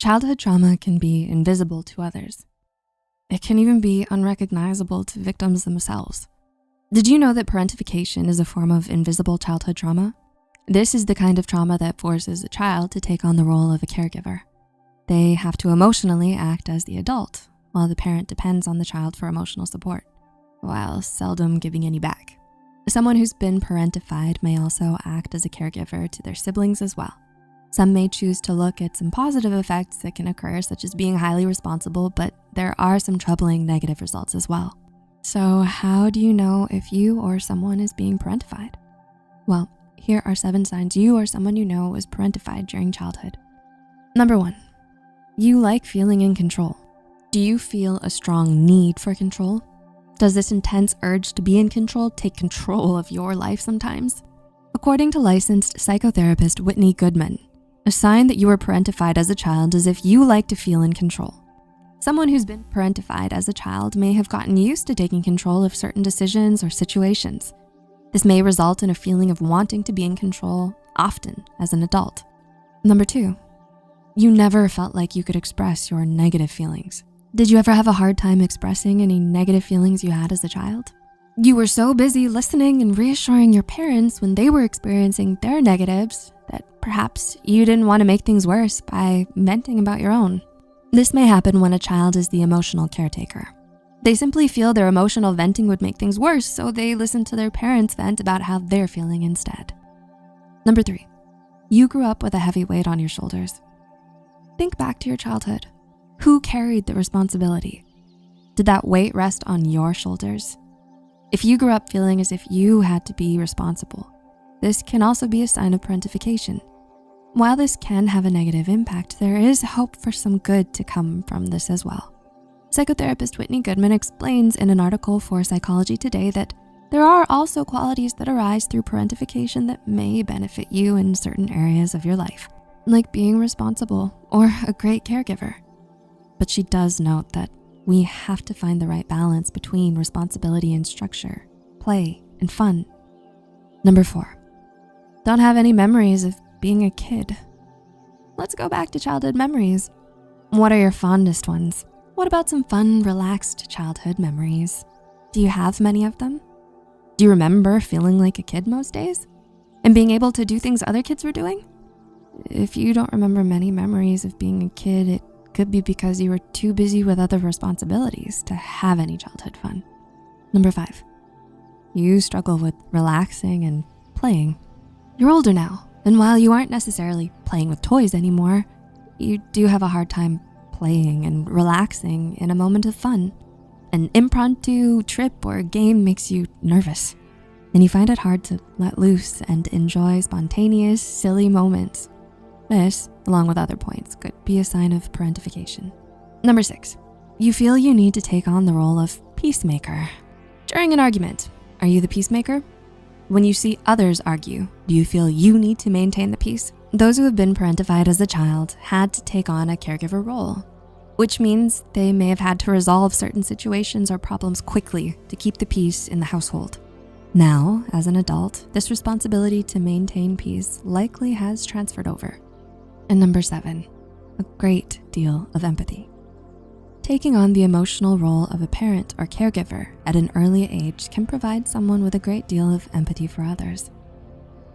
Childhood trauma can be invisible to others. It can even be unrecognizable to victims themselves. Did you know that parentification is a form of invisible childhood trauma? This is the kind of trauma that forces a child to take on the role of a caregiver. They have to emotionally act as the adult, while the parent depends on the child for emotional support, while seldom giving any back. Someone who's been parentified may also act as a caregiver to their siblings as well. Some may choose to look at some positive effects that can occur, such as being highly responsible, but there are some troubling negative results as well. So how do you know if you or someone is being parentified? Well, here are 7 signs you or someone you know was parentified during childhood. Number 1, you like feeling in control. Do you feel a strong need for control? Does this intense urge to be in control take control of your life sometimes? According to licensed psychotherapist Whitney Goodman, a sign that you were parentified as a child is if you like to feel in control. Someone who's been parentified as a child may have gotten used to taking control of certain decisions or situations. This may result in a feeling of wanting to be in control often as an adult. Number 2, you never felt like you could express your negative feelings. Did you ever have a hard time expressing any negative feelings you had as a child? You were so busy listening and reassuring your parents when they were experiencing their negatives that perhaps you didn't want to make things worse by venting about your own. This may happen when a child is the emotional caretaker. They simply feel their emotional venting would make things worse, so they listen to their parents vent about how they're feeling instead. Number 3, you grew up with a heavy weight on your shoulders. Think back to your childhood. Who carried the responsibility? Did that weight rest on your shoulders? If you grew up feeling as if you had to be responsible, this can also be a sign of parentification. While this can have a negative impact, there is hope for some good to come from this as well. Psychotherapist Whitney Goodman explains in an article for Psychology Today that there are also qualities that arise through parentification that may benefit you in certain areas of your life, like being responsible or a great caregiver. But she does note that we have to find the right balance between responsibility and structure, play, and fun. Number 4, don't have any memories of being a kid. Let's go back to childhood memories. What are your fondest ones? What about some fun, relaxed childhood memories? Do you have many of them? Do you remember feeling like a kid most days and being able to do things other kids were doing? If you don't remember many memories of being a kid, it could be because you were too busy with other responsibilities to have any childhood fun. Number 5, you struggle with relaxing and playing. You're older now, and while you aren't necessarily playing with toys anymore, you do have a hard time playing and relaxing in a moment of fun. An impromptu trip or game makes you nervous, and you find it hard to let loose and enjoy spontaneous, silly moments. This, along with other points, could be a sign of parentification. Number 6, you feel you need to take on the role of peacemaker. During an argument, are you the peacemaker? When you see others argue, do you feel you need to maintain the peace? Those who have been parentified as a child had to take on a caregiver role, which means they may have had to resolve certain situations or problems quickly to keep the peace in the household. Now, as an adult, this responsibility to maintain peace likely has transferred over. And number 7, a great deal of empathy. Taking on the emotional role of a parent or caregiver at an early age can provide someone with a great deal of empathy for others.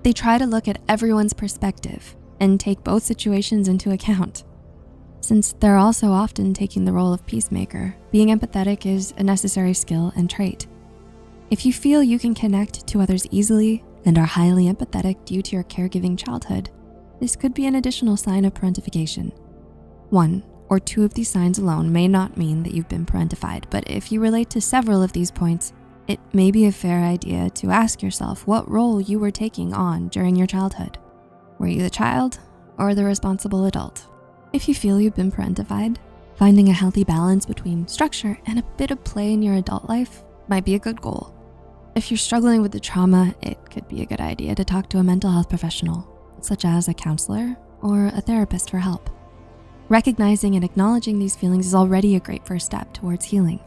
They try to look at everyone's perspective and take both situations into account. Since they're also often taking the role of peacemaker, being empathetic is a necessary skill and trait. If you feel you can connect to others easily and are highly empathetic due to your caregiving childhood, this could be an additional sign of parentification. 1 or 2 of these signs alone may not mean that you've been parentified, but if you relate to several of these points, it may be a fair idea to ask yourself what role you were taking on during your childhood. Were you the child or the responsible adult? If you feel you've been parentified, finding a healthy balance between structure and a bit of play in your adult life might be a good goal. If you're struggling with the trauma, it could be a good idea to talk to a mental health professional, such as a counselor or a therapist for help. Recognizing and acknowledging these feelings is already a great first step towards healing.